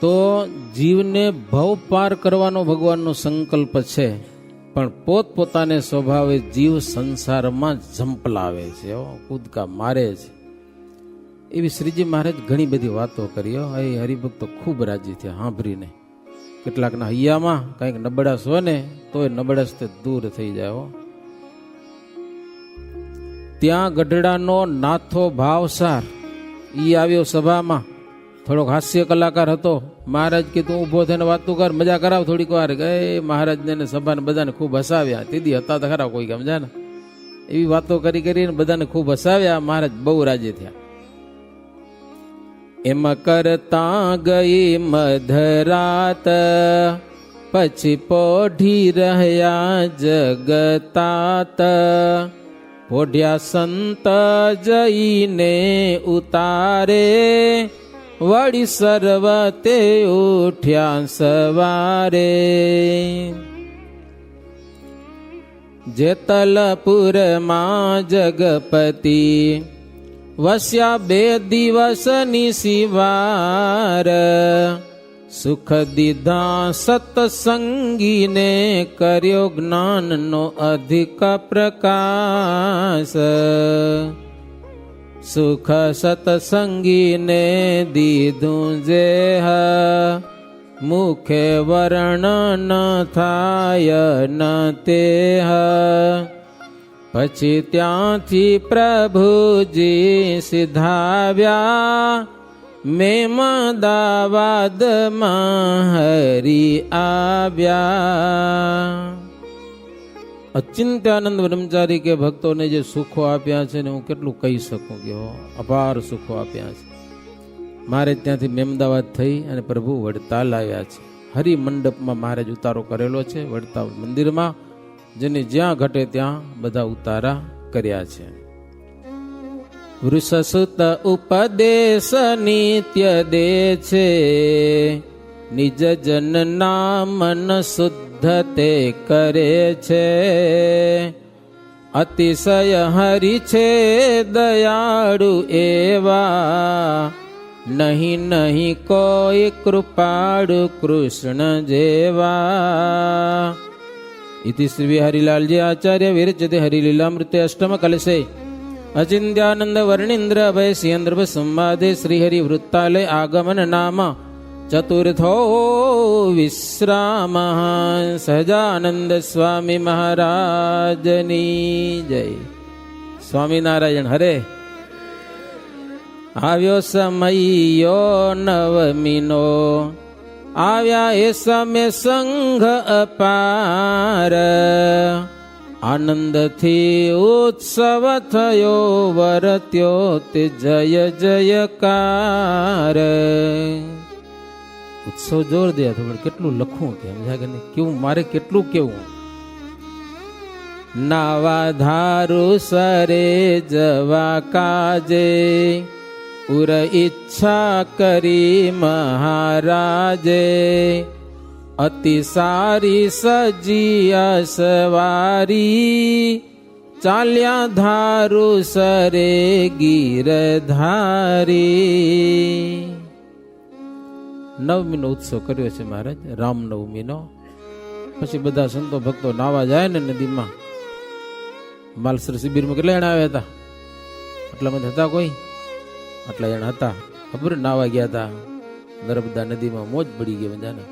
તો જીવને ભવ પાર કરવાનો ભગવાનનો સંકલ્પ છે, પણ પોતપોતાને સ્વભાવે જીવ સંસારમાં ઝંપલાવે છે, કૂદકા મારે છે. એવી શ્રીજી મહારાજ ઘણી બધી વાતો કરી. એ હરિભક્તો ખૂબ રાજી થયા સાંભળીને. કેટલાકના હૈયામાં કંઈક નબળાશ હોય ને તો એ નબળાશ તે દૂર થઈ જાય. ત્યાં ગઢડાનો નાથો ભાવસાર ઈ આવ્યો સભામાં. થોડોક હાસ્ય કલાકાર હતો. મહારાજ કે તું ઊભો થઈને વાતું કર, મજા કરાવ થોડીક વાર. ગયે મહારાજને સભાને બધાને ખૂબ હસાવ્યા. તેદી હતા તો ખરા કોઈ સમજા ને, એવી વાતો કરી કરીને બધાને ખૂબ હસાવ્યા. મહારાજ બહુ રાજી થયા. એમ કરતા ગઈ મધરાત, પછી પોઢી રહ્યા જગતાત. પોઢ્યા સંત જઈને ઉતારે, વળી સર્વતે ઉઠ્યા સવારે. જેતલપુરમાં જગપતિ વસ્યા 2 દિવસની સિવાર. સુખ દીધા સત્સંગીને, કર્યો જ્ઞાનનો અધિક પ્રકાશ. સુખ સત્સંગીને દીધું જેહ, મુખે વર્ણન થાય ન તેહ. પછી ત્યાંથી પ્રભુજી સિધાવ્યા, મેમદાવાદમાં હરી આવ્યા. અચિંત્યાનંદ બ્રહ્મચારી કે ભક્તોને જે સુખો આપ્યા છે ને હું કેટલું કહી શકું કે અપાર સુખો આપ્યા છે. મારે ત્યાંથી મેમદાવાદ થઈ અને પ્રભુ વડતાલ આવ્યા છે. હરિમંડપમાં મહારાજ ઉતારો કરેલો છે વડતાલ મંદિરમાં, જેને જ્યાં ઘટે ત્યાં બધા ઉતારા કર્યા છે. વૃષસુત ઉપદેશ નિત્ય દે છે, નિજ જનના મન શુદ્ધ તે કરે છે. અતિશય હરિ છે દયાળુ એવા, નહીં નહીં કોઈ કૃપાળુ કૃષ્ણ જેવા. इति श्री हरिलाल जी आचार्य विरचिते हरिलीलामृते अष्टम कलशे अचिंत्यानंद वर्णींद्र अभय सियंद्र संवादे श्री हरि वृत्तालय आगमन नाम चतुर्थो विश्राम. सहजानंद स्वामी महाराजनी जय. स्वामीनारायण हरे. આવ્યો સમયો નવમીનો, આવ્યા એ સમય સંઘ અપાર. આનંદથી ઉત્સવ થયો, વરત્યો તે જય જયકાર. ઉત્સવ જોર દે થોડું. કેટલું લખવું કે કેવું મારે કેટલું કેવું. નાવા ધારું સરે જવા કાજે, ઉર ઈચ્છા કરી મહારાજે. અતિ સારી સજી સવારી, ચાલ્યા ધારું સરે ગીરધારી. નવમીનો ઉત્સવ કર્યો છે મહારાજ, રામનવમીનો. પછી બધા સંતો ભક્તો નાવા જાય ને નદીમાં. માલસર શિબિરમાં કેટલા જણા આવ્યા હતા? આટલા બધા હતા કોઈ? આટલા જણા હતા. ખબર નાવા ગયા હતા નર્મદા નદીમાં. મોજ પડી ગઈ બધાને.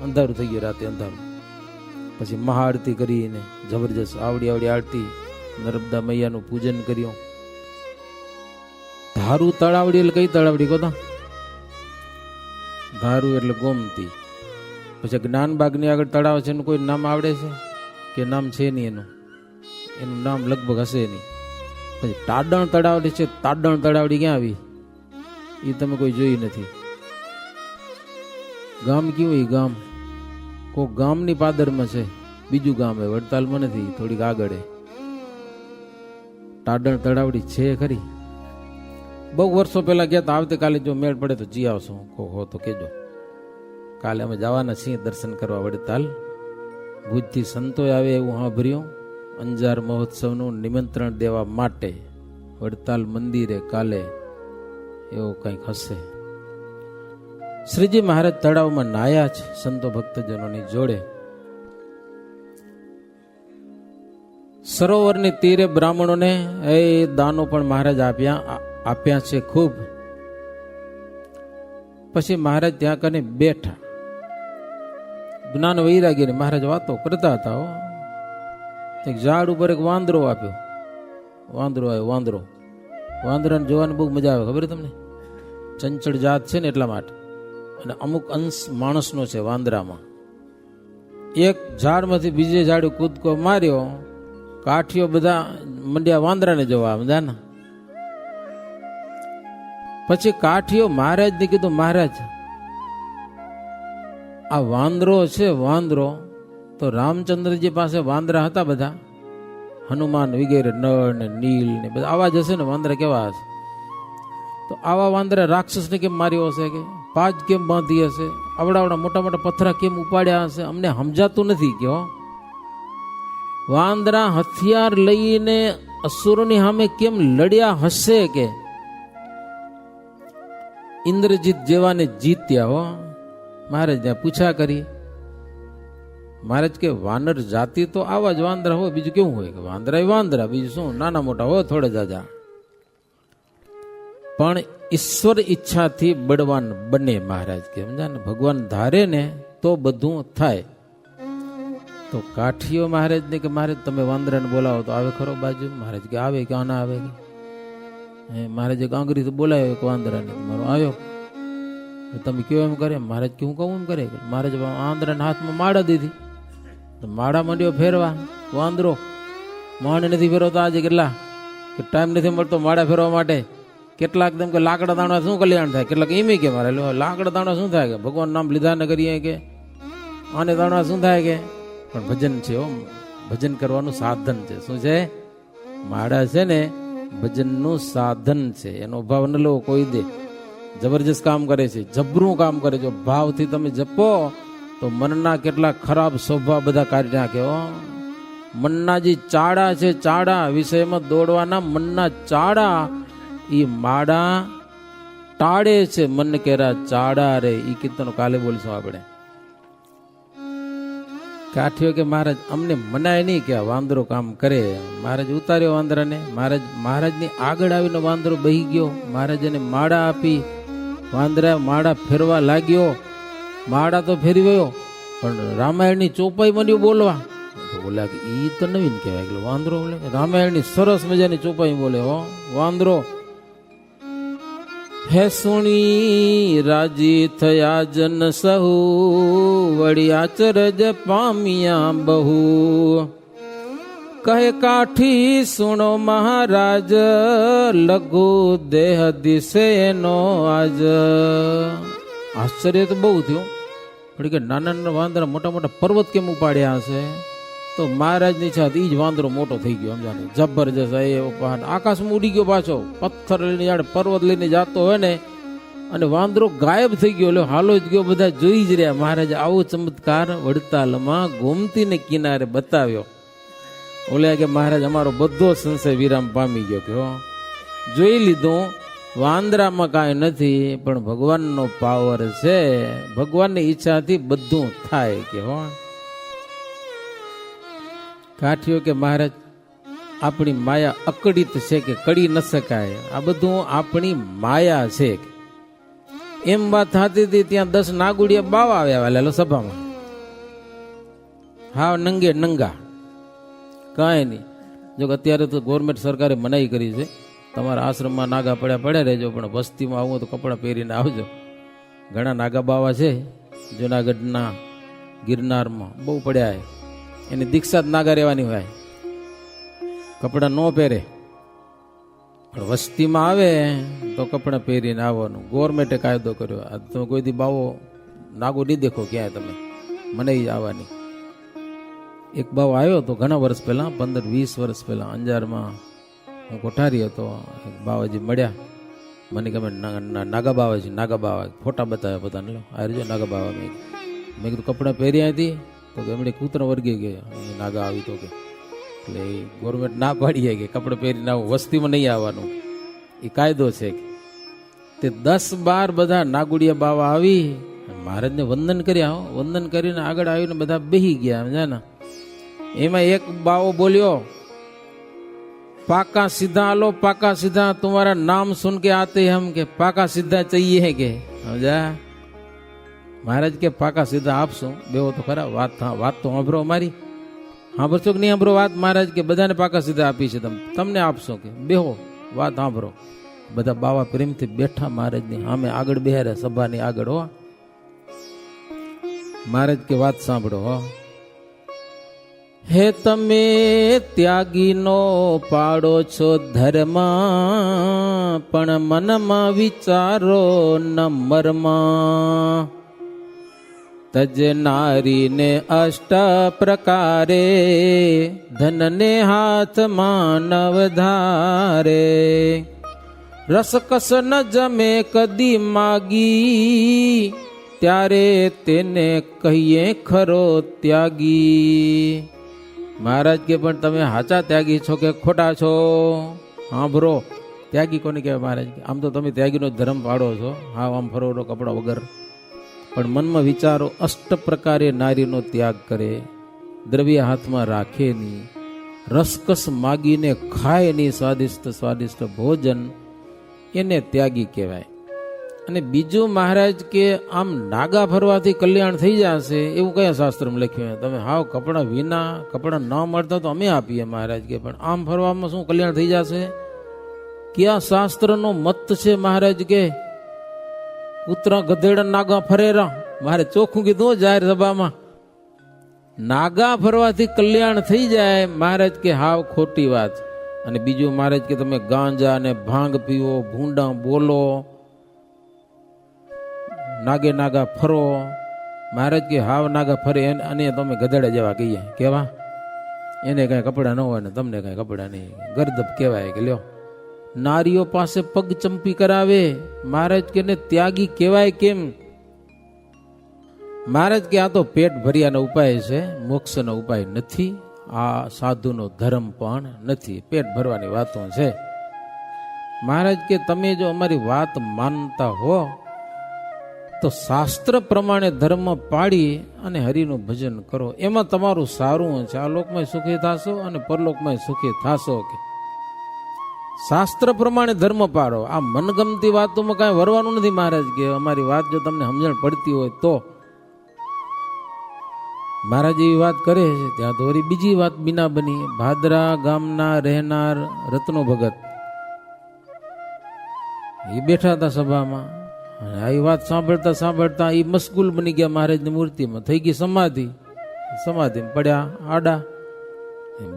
અંધારું થઈ ગયું, રાતે અંધારું. પછી મહાઆરતી કરીને જબરજસ્ત આવડી આરતી, નર્મદા મૈયાનું પૂજન કર્યું. ધારું તળાવડી એટલે કઈ તળાવડી કહો? ધારું એટલે ગોમતી. પછી જ્ઞાનબાગની આગળ તળાવ છે, એનું કોઈ નામ આવડે છે કે નામ છે નહીં? એનું નામ લગભગ હશે નહીં. પછી તાડણ તળાવડી છે. તાડણ તળાવડી ક્યાં આવી એ તમે કોઈ જોઈ નથી. ગામ કેવું? એ ગામ કોઈ ગામની પાદરમાં છે. બીજું ગામ હે, વડતાલમાં નથી, થોડીક આગળ. તાડણ તળાવડી છે ખરી. બહુ વર્ષો પહેલા ગયા હતા. આવતીકાલે જો મેળ પડે તો જી આવશો. હો તો કેજો. કાલે અમે જવાના છીએ દર્શન કરવા વડતાલ. ભુજથી સંતો આવે એવું સાંભળ્યું. અંજાર મહોત્સવનું નિમંત્રણ દેવા માટે વડતાલ મંદિરે કાલે એવું કંઈક હશે. શ્રીજી મહારાજ તળાવમાં નાયા છે સંતો ભક્તજનોની જોડે. સરોવરની તીરે બ્રાહ્મણોને એ દાનો પણ મહારાજ આપ્યા છે ખૂબ. પછી મહારાજ ત્યાં કને બેઠા, જ્ઞાન વૈરાગીને મહારાજ વાતો કરતા હતા. એક ઝાડ ઉપર એક વાંદરો આપ્યો, વાંદરો આવ્યો. વાંદરાને જોવાની બહુ મજા આવે, ખબર તમને? ચંચળ જાત છે ને એટલા માટે, અને અમુક અંશ માણસનો છે વાંદરામાં. એક ઝાડમાંથી બીજે ઝાડ કૂદકો માર્યો, કાઠીઓ બધા મંડ્યા વાંદરાને જોવા બધા ને. પછી કાઠીઓ મહારાજને કીધું, મહારાજ આ વાંદરો છે, વાંદરો તો રામચંદ્રજી પાસે વાંદરા હતા બધા, હનુમાન વગેરે, નળ ને નીલ ને બધા આવા જ હશે ને વાંદરા, કેવા હશે? તો આવા વાંદરા રાક્ષસને કેમ માર્યો હશે, કે પાજ કેમ બાંધી હશે, આવડા મોટા મોટા પથ્થરા કેમ ઉપાડ્યા હશે? અમને સમજાતું નથી કે વાંદરા હથિયાર લઈને અસુરોની સામે કેમ લડ્યા હશે, કે ઇન્દ્રજીત જેવાને જીત્યા. મહારાજ ત્યાં પૂછા કરી. મહારાજ કે વાનર જાતિ તો આવા જ વાંદરા હોય, બીજું કેવું હોય? કે વાંદરા વાંદરા, બીજું શું? નાના મોટા હોય થોડે જાજા, પણ ઈશ્વર ઈચ્છાથી બળવાન બને. મહારાજ કે સમજા ને, ભગવાન ધારે ને તો બધું થાય. તો કાઠીઓ મહારાજને કે મહારાજ તમે વાંદરાને બોલાવો તો આવે ખરો બાજુ? મહારાજ કે આવે, કે ના આવે? મહારાજે કાંગરી તો બોલાવ્યો એક વાંદરાને, મારો આવ્યો. તમે કેવો એમ કરે? મહારાજ કે હું કહું એમ કરે? મહારાજ વાંદરાના હાથમાં માળા દીધી, તો માળા માંડ્યો ફેરવા. વાંદરો માંડ નથી ફેરવતો આજે, કેટલા કે ટાઈમ નથી મળતો માળા ફેરવા માટે. કેટલાક તેમ કે લાકડા દાણા શું કલ્યાણ થાય, કેટલાક એમ કે મારે લાકડા દાણા શું થાય, કે ભગવાન નામ લીધા ન કરીએ, કે આને દાણા શું થાય, કે પણ ભજન છે, ભજન કરવાનું સાધન છે. શું છે? માળા છે ને ભજનનું સાધન છે, એનો ભાવ ન લો કોઈ દે. જબરજસ્ત કામ કરે છે, જબરું કામ કરે. જો ભાવથી તમે જપો તો મનના કેટલા ખરાબ સ્વભાવ બધા કાઢી નાખે. મનના જે ચાડા છે, ચાડા વિષયમાં દોડવાના મનના ચાડા, એ માડા ટાળે છે. મન કેરા ચાડા રે, એ કીર્તન કાલે બોલશું આપણે. કાઠીઓ કે મહારાજ અમને મનાય નહીં કે આ વાંદરો કામ કરે. મહારાજ ઉતાર્યો વાંદરાને. મહારાજની આગળ આવીને વાંદરો બહી ગયો. મહારાજ એને માળા આપી. વાંદરા માળા ફેરવા લાગ્યો. માળા તો ફેરવ્યો, પણ રામાયણની ચોપાઈ માંડ્યો બોલવા. બોલ્યા કે ઈ તો નવીન કહેવાય, એટલે વાંદરો બોલે રામાયણની સરસ મજાની ચોપાઈ બોલે. વાંદરો હે સુણી રાજી થયા જન સહુ, વળી આચરજ પામ્યા બહુ. કહે કાઠી સુણો મહારાજ, લઘુ દેહ દિશે નો આજ. આશ્ચર્ય તો બહુ થયું, કે નાના નાના વાંદરા મોટા મોટા પર્વત કેમ ઉપાડ્યા હશે? તો મહારાજની ઈચ્છા હતી, ઈ જ વાંદરો મોટો થઈ ગયો. સમજાને જબરજસ્ત. આકાશમાં ઉડી ગયો પાછો, પથ્થર લઈને જાણે પર્વત લઈને જાતો હોય ને, અને વાંદરો ગાયબ થઈ ગયો. એટલે હાલો જ ગયો, બધા જોઈ જ રહ્યા. મહારાજે આવો ચમત્કાર વડતાલમાં ગોમતીને કિનારે બતાવ્યો. ઓલે કે મહારાજ અમારો બધો સંશય વિરામ પામી ગયો, કે જોઈ લીધું વાંદરામાં કાંઈ નથી, પણ ભગવાનનો પાવર છે. ભગવાનની ઈચ્છાથી બધું થાય. કે કાઠીઓ કે મહારાજ આપણી માયા અકડિત છે, કે કડી ન શકાય. આ બધું આપણી માયા છે. એમ વાત થતી હતી ત્યાં 10 નાગુડિયા બાવા આવ્યા લેલો સભામાં. હા, નંગે નંગા, કાંઈ નહીં. જો અત્યારે તો ગવર્મેન્ટ સરકારે મનાઈ કરી છે, તમારા આશ્રમમાં નાગા પડ્યા રહેજો, પણ વસ્તીમાં આવું તો કપડાં પહેરીને આવજો. ઘણા નાગા બાવા છે જુનાગઢના ગિરનારમાં, બહુ પડ્યા. એની દીક્ષા જ નાગા રહેવાની હોય, કપડાં ન પહેરે. પણ વસ્તીમાં આવે તો કપડાં પહેરીને આવવાનું. ગવર્મેન્ટે કાયદો કર્યો. આ તમે કોઈ દી બાવો નાગો નહીં દેખો ક્યાંય તમે, મને આવવાની. એક બાવો આવ્યો તો ઘણા વર્ષ પહેલા, 15-20 વર્ષ પહેલા અંજારમાં હું કોઠારી હતો. એક બાવાજી મળ્યા, મને ગમે નાગા બાવાજી, નાગા બાવા ફોટા બતાવ્યા પોતાને. આ જો નાગા બાવા. મેં કીધું કપડાં પહેર્યા હતી? તો કે એમણે કૂતરા વર્ગી ગયા, નાગા આવી તો કે. એટલે ગવર્મેન્ટ ના પાડીએ કે કપડાં પહેરીને આવું, વસ્તીમાં નહીં આવવાનું, એ કાયદો છે. તે 10-12 બધા નાગુડિયા બાવા આવી મહારાજને વંદન કર્યા. વંદન કરીને આગળ આવીને બધા બેહી ગયા. સમજ્યા ને? એમાં એક બાવો બોલ્યો, पाका सीधा आलो, पाका सीधा, तुम्हारा नाम सुन के आते हम के पाका सीधा चाहिए है के. समझा? महाराज के पाका सीधा आपशो बेहो तो खरा વાત તો સાંભળો અમારી. સાંભળશો કે નહીં સાંભળો વાત? મહારાજ કે બધાને પાકા સીધા આપી છે, તમને આપશો કે બેહો વાત સાંભળો. બધા બાવા પ્રેમથી બેઠા મહારાજની સામે આગળ બેહારે, સભાની આગળ. હો મહારાજ કે વાત સાંભળો. હો હે તમે ત્યાગીનો પાડો છો ધર્મ, પણ મનમાં વિચારો ન મરમાં. તજ નારીને અષ્ટ પ્રકારે, ધનને હાથમાં નવ ધારે. રસકસ ન જમે કદી માગી, ત્યારે તેને કહીએ ખરો ત્યાગી. મહારાજ કે પણ તમે હાચા ત્યાગી છો કે ખોટા છો? સાંભળો, ત્યાગી કોને કહેવાય? મહારાજ કે આમ તો તમે ત્યાગીનો ધર્મ પાડો છો, હા આમ ફરો કપડા વગર, પણ મનમાં વિચારો અષ્ટ પ્રકારે નારીનો ત્યાગ કરે, દ્રવ્ય હાથમાં રાખે નહીં, રસકસ માગીને ખાય નહીં સ્વાદિષ્ટ ભોજન, એને ત્યાગી કહેવાય. અને બીજું મહારાજ કે આમ નાગા ફરવાથી કલ્યાણ થઈ જશે એવું કયા શાસ્ત્રમાં લખ્યું? તમે હાવ કપડા વિના, કપડા ન મળતા તો અમે આપીએ મહારાજ કે, પણ આમ ફરવામાં શું કલ્યાણ થઈ જશે? ક્યાં શાસ્ત્રનો મત છે મહારાજ કે કૂતરા ગધેડા નાગા ફરેરા? મારે ચોખ્ખું કીધું જાહેર સભામાં, નાગા ફરવાથી કલ્યાણ થઈ જાય મહારાજ કે હાવ ખોટી વાત. અને બીજું મહારાજ કે તમે ગાંજા ને ભાંગ પીવો, ભૂંડા બોલો, નાગા ફરો, મહારાજ કે હાવ નાગા ફરે અને તમે ગધેડા જેવા કહીએ. કેવા? એને કઈ કપડા ન હોય ને તમને કઈ કપડા નહીં, ગરદબ કહેવાય કે લ્યો. નારીઓ પાસે પગ ચંપી કરાવે, મહારાજ કે ને ત્યાગી કહેવાય કેમ? મહારાજ કે આ તો પેટ ભર્યાનો ઉપાય છે, મોક્ષનો ઉપાય નથી. આ સાધુનો ધર્મ પણ નથી, પેટ ભરવાની વાતો છે. મહારાજ કે તમે જો અમારી વાત માનતા હો તો શાસ્ત્ર પ્રમાણે ધર્મ પાડી અને હરિનું ભજન કરો, એમાં તમારું સારું છે. આ લોકમાં સુખી થશો અને પરલોકમાં સુખી થશો. કે શાસ્ત્ર પ્રમાણે ધર્મ પાડો, આ મનગમતી વાતોમાં કાંઈ વરવાનું નથી. મહારાજ કે અમારી વાત જો તમને સમજણ પડતી હોય તો. મહારાજ એવી વાત કરે છે ત્યાં તો વળી બીજી વાત બીના બની. ભાદરા ગામના રહેનાર રત્નો ભગત એ બેઠા હતા સભામાં, અને આ વાત સાંભળતા સાંભળતા એ મશગુલ બની ગયા મહારાજની મૂર્તિમાં, થઈ ગઈ સમાધિ પડ્યા આડા.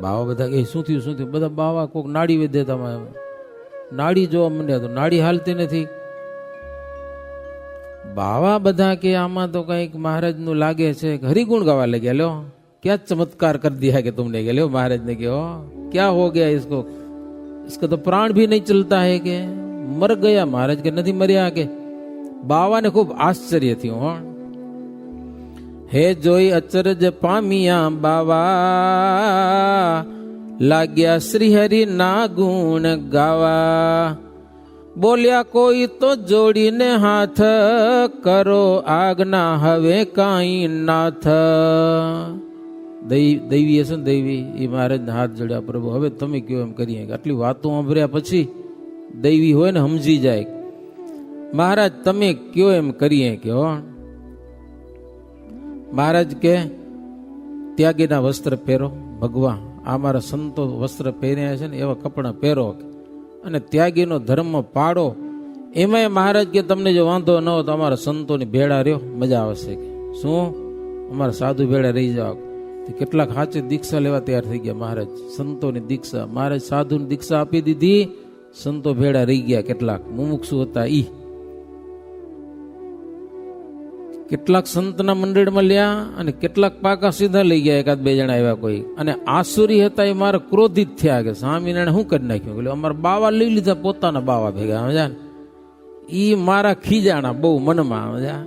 બાવા બધા કે શું થયું? બધા બાવા કોઈક નાડી વેદેતા, નાડી જોવા માંડ્યા તો નાડી હાલતી નથી. બાવા બધા કે આમાં તો કઈક મહારાજ નું લાગે છે. હરિગુણ ગાવા લગ્યા. લ્યો क्या चमत्कार कर दिया कि तुमने के लो? महाराज ने कहो क्या हो गया इसको तो प्राण भी नहीं चलता है के मर गया? महाराज के नहीं मरिया के? बाबा ने खूब आश्चर्य थी. हो हे जोई अचरज पामिया बाबा, लाग्या श्री हरि ना गुण गावा. बोलिया कोई तो जोड़ी ने हाथ, करो आज्ञा हवे काई नाथ. દૈવી હશે ને દૈવી, એ મહારાજને હાથ જોડ્યા, પ્રભુ હવે તમે કયો એમ કરીએ. આટલી વાતો સાંભળ્યા પછી દૈવી હોય ને સમજી જાય. મહારાજ તમે કયો એમ કરીએ કે. હો મહારાજ કે ત્યાગીના વસ્ત્ર પહેરો ભગવાન, આ મારા સંતો વસ્ત્ર પહેર્યા છે ને એવા કપડાં પહેરો અને ત્યાગીનો ધર્મ પાડો. એમાંય મહારાજ કે તમને જો વાંધો ન હોય તો અમારા સંતોની ભેળા રહ્યો, મજા આવશે. કે શું અમારા સાધુ ભેળા રહી જાઓ. કેટલાક સાચી દીક્ષા લેવા તૈયાર થઈ ગયા મહારાજ, સંતોની દીક્ષા. મહારાજ સાધુની દીક્ષા આપી દીધી, સંતો ભેળા રહી ગયા. કેટલાક મુમુક્ષુ હતા ઈ, કેટલાક સંતના મંડળમાં લ્યા અને કેટલાક પાકા સીધા લઈ ગયા. એકાદ બે જણા આવ્યા કોઈ, અને આસુરી હતા એ મારા ક્રોધિત થયા કે સ્વામિનારાયણ શું કરી નાખ્યું? એટલે અમારા બાવા લઈ લીધા, પોતાના બાવા ભેગા. સમજા ને? ઈ મારા ખીજાણા બહુ મનમાં. સમજા?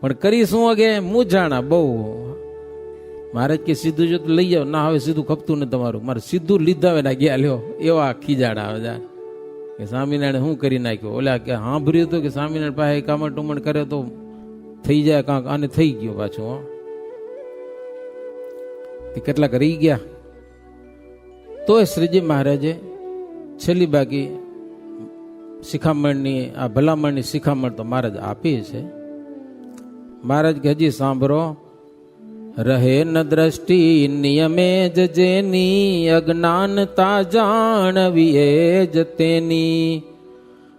પણ કરી શું કે મૂંઝાણા બહુ. મહારાજ કે સીધું જો લઈ જાવ. ના હવે સીધું ખપતું ને તમારું, મારે સીધું લીધા હોય ના ગયા લ્યો, એવા ખીજાણા. સમજા? કે સ્વામિનારાયણ શું કરી નાખ્યું? ઓલા કે સાંભળ્યું હતું કે સ્વામિનારાયણ પાસે કામણ ટુમણ કરે તો થઈ જાય કાંક, આને થઈ ગયું પાછું. હો, કેટલાક રહી ગયા. તોય શ્રીજી મહારાજે છેલ્લી બાકી શિખામણની, આ ભલામણની શિખામણ તો મહારાજ આપી છે. મહારાજ કે હજી સાંભળો. રહે ન દ્રષ્ટિ નિયમે જ જેની, અજ્ઞાનતા જાણવી એ જ તેની.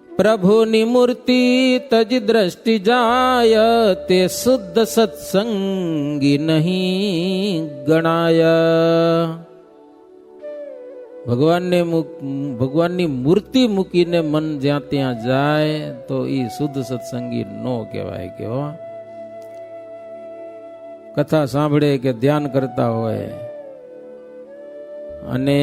પ્રભુની મૂર્તિ તજ દ્રષ્ટિ જાય, તે શુદ્ધ સત્સંગી નહીં ગણાય. ભગવાનની મૂર્તિ મૂકીને મન જ્યાં ત્યાં જાય તો એ શુદ્ધ સત્સંગી નો કહેવાય. કે કથા સાંભળે કે ધ્યાન કરતા હોય અને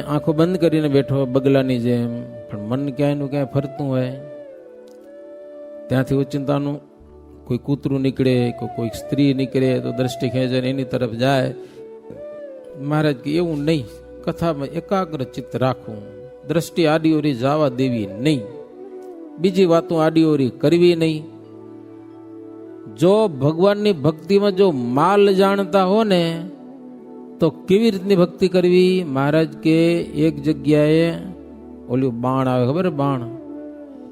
આંખો બંધ કરીને બેઠો હોય બગલાની જેમ, પણ મન ક્યાંયનું ક્યાંય ફરતું હોય. ત્યાંથી ઉચિંતાનું કોઈ કૂતરું નીકળે, કોઈ સ્ત્રી નીકળે તો દ્રષ્ટિ ખેંચે એની તરફ જાય. મહારાજ કે એવું નહીં, કથામાં એકાગ્ર ચિત્ત રાખવું, દ્રષ્ટિ આડીઓરી જવા દેવી નહીં, બીજી વાતો આડીઓરી કરવી નહીં. જો ભગવાનની ભક્તિમાં જો માલ જાણતા હો ને તો કેવી રીતની ભક્તિ કરવી? મહારાજ કે એક જગ્યાએ ઓલું બાણ આવે, ખબર? બાણ.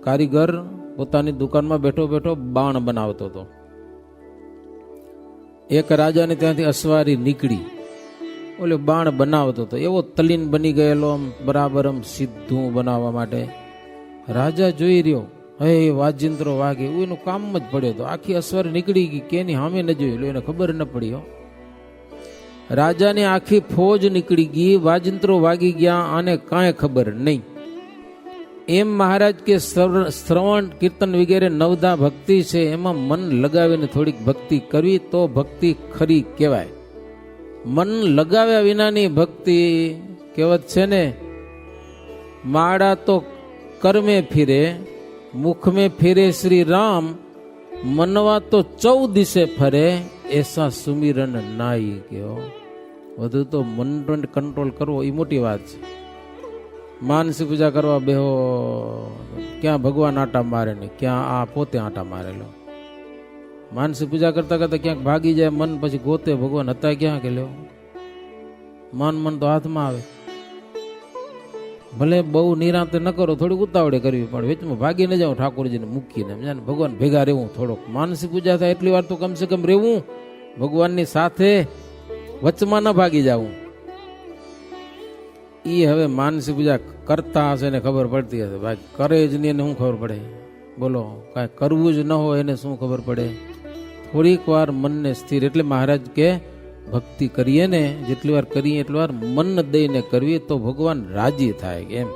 કારીગર પોતાની દુકાનમાં બેઠો બેઠો બાણ બનાવતો હતો. એક રાજાને ત્યાંથી અસવારી નીકળી, ઓલો બાણ બનાવતો હતો. એવો તલીન બની ગયેલો, આમ બરાબર આમ સીધું બનાવવા માટે. રાજા જોઈ રહ્યો, હે વાજિંત્રો વાગે, એનું કામ જ પડ્યો હતો. આખી અસવારી નીકળી ગઈ, કેની સામે ન જોઈ લો, એને ખબર ન પડી. રાજાની આખી ફોજ નીકળી ગઈ, વાજિંત્રો વાગી ગયા, આને કાંઈ ખબર નહીં. એમ મહારાજ કે શ્રવણ કીર્તન વગેરે નવધા ભક્તિ છે, એમાં મન લગાવીને થોડીક ભક્તિ કરવી તો ભક્તિ ખરી કહેવાય. મન લગાવ્યા વિનાની ભક્તિ કહેવત છે ને, માળા તો કર્મે ફિરે, મુખ में फिरे श्री राम, मनवा तो 14 દિશે ફરે, એસા સુમિરન નાઈ. કયો વધુ તો મન કંટ્રોલ કરવો એ મોટી વાત છે. માનસી પૂજા કરવા બેહો, ક્યાં ભગવાન આટા મારે ને ક્યાં આ પોતે આટા મારેલો. માનસી પૂજા કરતા કરતા ક્યાંક ભાગી જાય મન, પછી ગોતે ભગવાન હતા ક્યાં કે લ્યો. મન તો હાથમાં આવે. ભલે બહુ નિરાંતે ન કરો, થોડીક ઉતાવળે કરવી, પણ વેચમાં ભાગી ન જાઉં ઠાકોરજીને મૂકીને, ભગવાન ભેગા રહેવું. થોડોક માનસી પૂજા થાય એટલી વાર તો કમસે કમ રહેવું ભગવાનની સાથે, વચમાં ન ભાગી જવું. એ હવે માનસી પૂજા કરતા હશે ને ખબર પડતી હશે, ભાઈ કરે જ નહીં એને શું ખબર પડે? બોલો, કાંઈ કરવું જ ન હોય એને શું ખબર પડે? થોડીક વાર મનને સ્થિર. એટલે મહારાજ કે ભક્તિ કરીએ ને જેટલી વાર કરીએ એટલી વાર મન દઈને કરવી તો ભગવાન રાજી થાય. એમ